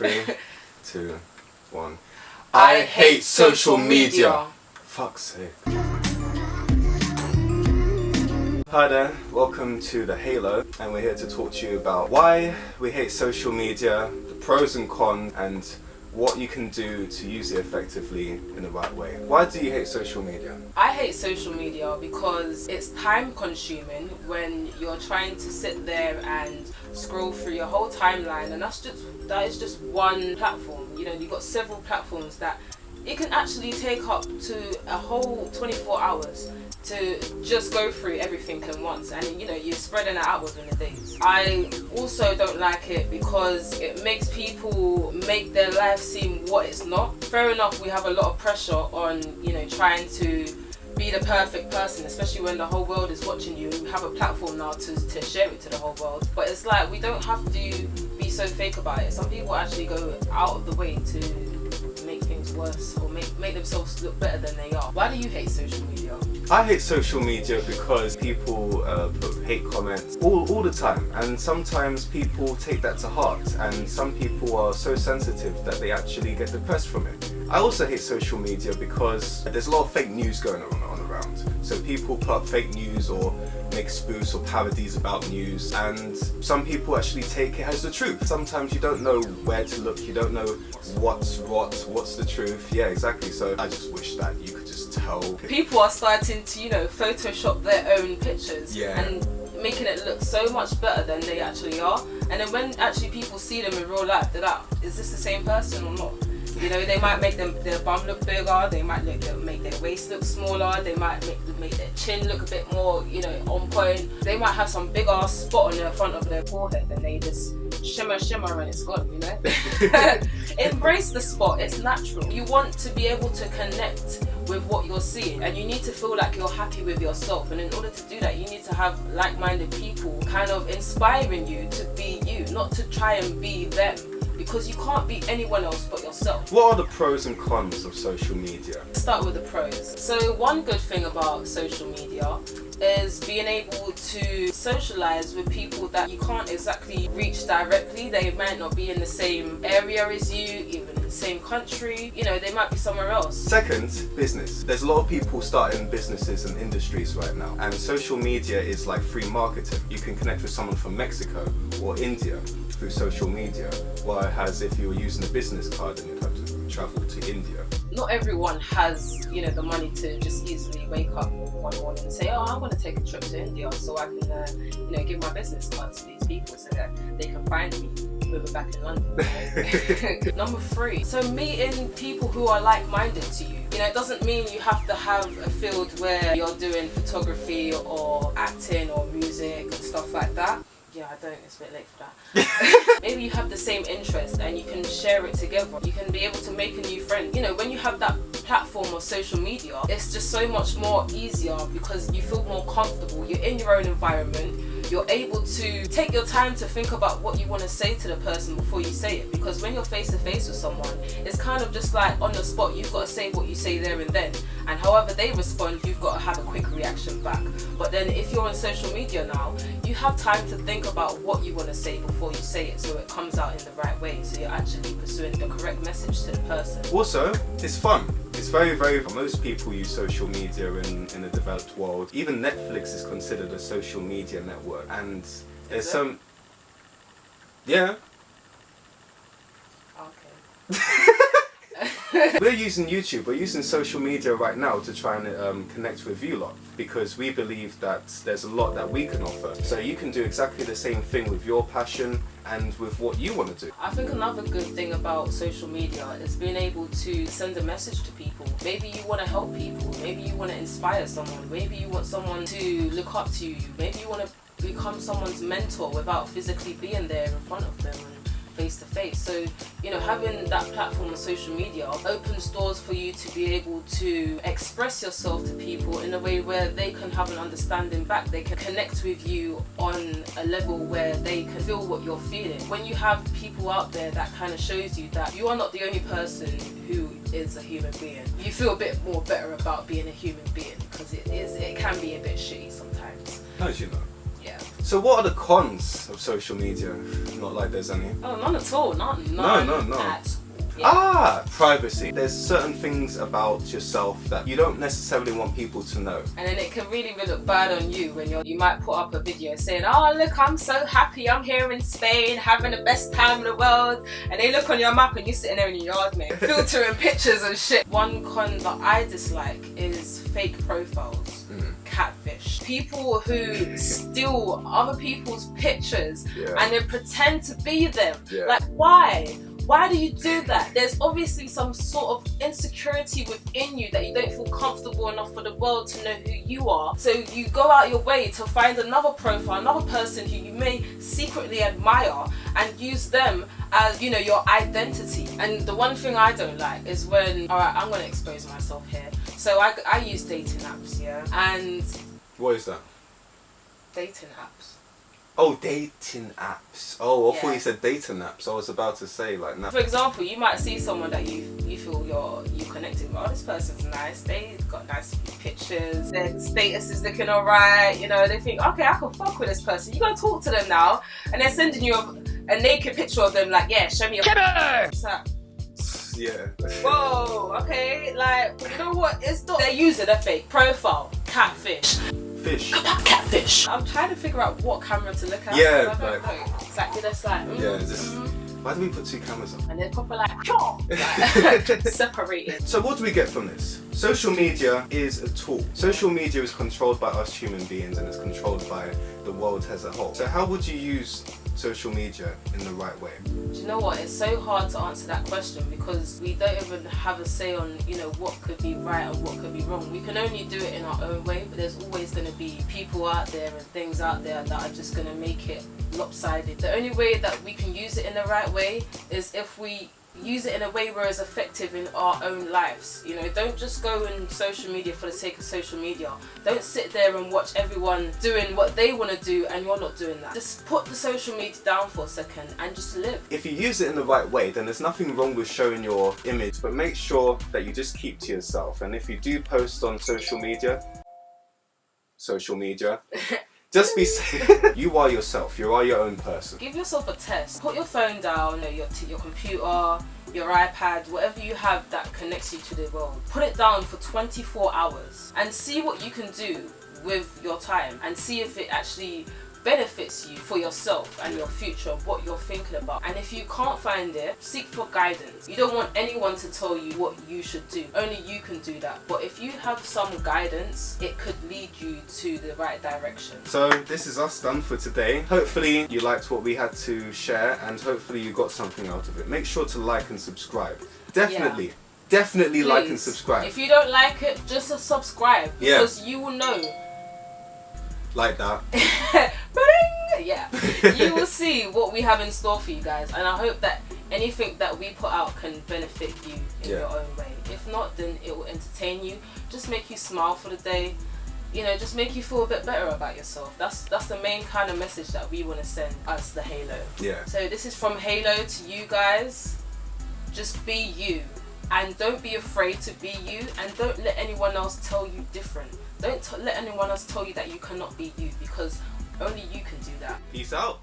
3, 2, 1. I hate social media. Fuck's sake. Hi there, welcome to the Halo, and we're here to talk to you about why we hate social media, the pros and cons, and what you can do to use it effectively in the right way. Why do you hate social media? I hate social media because it's time consuming when you're trying to sit there and scroll through your whole timeline, and that is just one platform. You know, you've got several platforms that it can actually take up to a whole 24 hours to just go through everything at once, and you know, you're spreading it out within the days. I also don't like it because it makes people make their life seem what it's not. Fair enough, we have a lot of pressure on, you know, trying to be the perfect person, especially when the whole world is watching you and you have a platform now to share it to the whole world. But it's like, we don't have to be so fake about it. Some people actually go out of the way to make things worse or make themselves look better than they are. Why do you hate social media? I hate social media because people put hate comments all the time, and sometimes people take that to heart, and some people are so sensitive that they actually get depressed from it. I also hate social media because there's a lot of fake news going on around. So people put up fake news or make spoofs or parodies about news, and some people actually take it as the truth. Sometimes you don't know where to look, you don't know what's the truth. Yeah, exactly. So I just wish that you could just tell. People are starting to, you know, Photoshop their own pictures and making it look so much better than they actually are. And then when actually people see them in real life, they're like, is this the same person or not? You know, they might make their bum look bigger, they might make their waist look smaller, they might make their chin look a bit more, you know, on point. They might have some big ass spot on the front of their forehead and they just shimmer and it's gone, you know? Embrace the spot, it's natural. You want to be able to connect with what you're seeing, and you need to feel like you're happy with yourself, and in order to do that you need to have like-minded people kind of inspiring you to be you, not to try and be them, because you can't be anyone else but yourself. What are the pros and cons of social media? Let's start with the pros. So one good thing about social media is being able to socialize with people that you can't exactly reach directly. They might not be in the same area as you, even in the same country. You know, they might be somewhere else. Second, business. There's a lot of people starting businesses and industries right now, and social media is like free marketing. You can connect with someone from Mexico or India through social media, whereas if you were using a business card, then you'd have to travel to India. Not everyone has, you know, the money to just easily wake up one morning and say, oh, I want to take a trip to India so I can, you know, give my business card to these people so that they can find me moving back in London. Number 3, so meeting people who are like-minded to you. You know, it doesn't mean you have to have a field where you're doing photography or acting or music and stuff like that. Yeah, I don't, it's a bit late for that. Maybe you have the same interest and you can share it together. You can be able to make a new friend. You know, when you have that platform of social media, it's just so much more easier because you feel more comfortable. You're in your own environment. You're able to take your time to think about what you want to say to the person before you say it, because when you're face to face with someone, it's kind of just like on the spot. You've got to say what you say there and then, and however they respond, you've got to have a quick reaction back. But then if you're on social media now, you have time to think about what you want to say before you say it, so it comes out in the right way, so you're actually pursuing the correct message to the person. Also, it's fun. It's very fun. Most people use social media in the developed world. Even Netflix is considered a social media network, and there's some... Yeah. Okay. We're using YouTube, we're using social media right now to try and connect with you lot, because we believe that there's a lot that we can offer. So you can do exactly the same thing with your passion and with what you want to do. I think another good thing about social media is being able to send a message to people. Maybe you want to help people, maybe you want to inspire someone, maybe you want someone to look up to you, maybe you want to become someone's mentor without physically being there in front of them and face to face. So, you know, having that platform on social media opens doors for you to be able to express yourself to people in a way where they can have an understanding back. They can connect with you on a level where they can feel what you're feeling. When you have people out there, that kind of shows you that you are not the only person who is a human being. You feel a bit more better about being a human being, because it can be a bit shitty sometimes. As you know. Yeah. So what are the cons of social media? Not like there's any. Oh, none at all. None. No. At all. Privacy. There's certain things about yourself that you don't necessarily want people to know. And then it can really look bad on you when you might put up a video saying, oh look, I'm so happy, I'm here in Spain having the best time in the world, and they look on your map and you're sitting there in your yard, mate, filtering pictures and shit. One con that I dislike is fake profiles. Catfish. People who steal other people's pictures and then pretend to be them. Like, why? Why do you do that? There's obviously some sort of insecurity within you that you don't feel comfortable enough for the world to know who you are. So you go out your way to find another profile, another person who you may secretly admire, and use them as, you know, your identity. And the one thing I don't like is when, alright, I'm gonna expose myself here. So I use dating apps, and... What is that? Dating apps. Oh, dating apps. Oh, I thought you said dating apps. I was about to say like no. For example, you might see someone that you feel you connected with. Oh, this person's nice. They got nice pictures. Their status is looking alright. You know, they think, okay, I can fuck with this person. You gotta talk to them now, and they're sending you a naked picture of them. Like, yeah, show me your. What's that? Yeah. Whoa. Okay. Like, you know what? It's not. They're using a fake profile. Catfish. Catfish. I'm trying to figure out what camera to look at. Yeah, I don't know. It's like, just like, why do we put two cameras on? And they're proper like separated. So what do we get from this? Social media is a tool. Social media is controlled by us human beings and is controlled by the world as a whole. So how would you use social media in the right way? Do you know what? It's so hard to answer that question because we don't even have a say on, you know, what could be right and what could be wrong. We can only do it in our own way, but there's always going to be people out there and things out there that are just going to make it lopsided. The only way that we can use it in the right way is if we use it in a way where it's effective in our own lives. You know, don't just go on social media for the sake of social media. Don't sit there and watch everyone doing what they want to do and you're not doing that. Just put the social media down for a second and just live. If you use it in the right way, then there's nothing wrong with showing your image, but make sure that you just keep to yourself. And if you do post on social media, just be safe. You are yourself. You are your own person. Give yourself a test. Put your phone down, your computer, your iPad, whatever you have that connects you to the world. Put it down for 24 hours and see what you can do with your time and see if it actually benefits you for yourself and your future, what you're thinking about. And if you can't find it, seek for guidance. You don't want anyone to tell you what you should do. Only you can do that. But if you have some guidance, it could lead you to the right direction. So this is us done for today. Hopefully you liked what we had to share and hopefully you got something out of it. Make sure to like and subscribe. Definitely Please. Like and subscribe. If you don't like it, just subscribe because you will know. Like that. Yeah, you will see what we have in store for you guys, and I hope that anything that we put out can benefit you in your own way. If not, then it will entertain you, just make you smile for the day, you know, just make you feel a bit better about yourself. That's the main kind of message that we want to send as the Halo. Yeah. So this is from Halo to you guys. Just be you, and don't be afraid to be you, and don't let anyone else tell you different. Don't let anyone else tell you that you cannot be you, because only you can do that. Peace out.